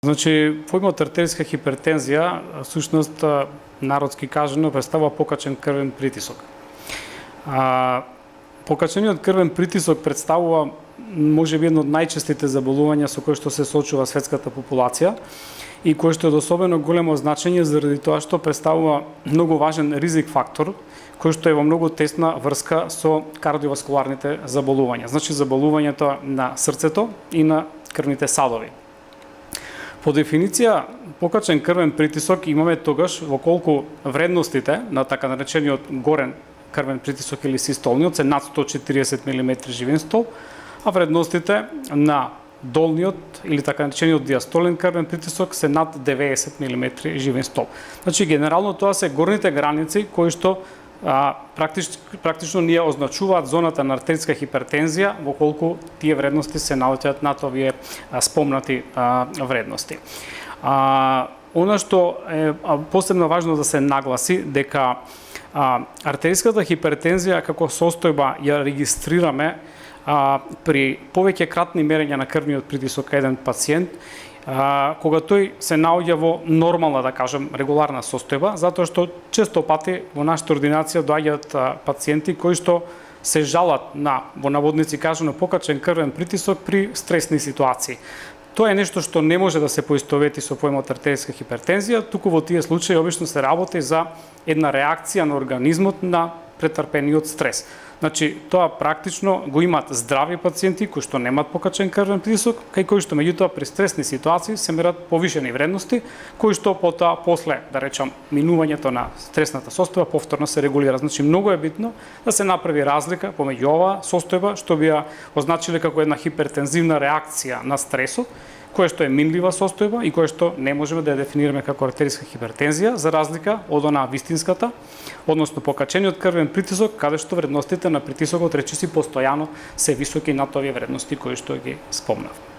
Значи, поимот артериска хипертензија, всушност, народски кажано, представува покачен крвен притисок. Покачениот крвен притисок представува можеби едно од најчестите заболувања со кои што се соочува светската популација и кој што е од особено големо значење заради тоа што представува многу важен ризик фактор кој што е во многу тесна врска со кардиоваскуларните заболувања, значи заболувањето на срцето и на крвните садови. По дефиниција, покачен крвен притисок имаме тогаш во колку вредностите на така наречениот горен крвен притисок или систолниот се над 140 мм живен стол, а вредностите на долниот или така наречениот диастолен крвен притисок се над 90 мм живен стол. Значи, генерално тоа се горните граници кои што практично ние означуваат зоната на артериска хипертензија во колку тие вредности се наоѓаат над овие спомнати вредности. Она што е посебно важно да се нагласи дека артериската хипертензија како состојба ја регистрираме при повеќе кратни мерења на крвниот притисок на еден пациент, кога тој се наоѓа во нормална, да кажем, регуларна состојба, затоа што често пати во нашата ординација доаѓаат пациенти кои што се жалат на, во наводници кажано, покачен крвен притисок при стресни ситуации. Тоа е нешто што не може да се поистовети со поимот артериска хипертензија, туку во тие случаи обично се работи за една реакција на организмот на претрпениот стрес. Значи, тоа практично го имаат здрави пациенти кои што немаат покачен крвен притисок, кај кои што меѓутоа при стресни ситуации се мерат повишени вредности, кои што потоа после, да речам, минувањето на стресната состојба повторно се регулира. Значи, многу е битно да се направи разлика помеѓу оваа состојба што би ја означиле како една хипертензивна реакција на стресот, која што е минлива состојба и која што не можеме да ја дефинираме како артериска хипертензија, за разлика од онаа вистинската, односно покачениот крвен притисок, каде што вредностите на притисокот речиси постојано се високи над овие вредности кои што ги спомнав.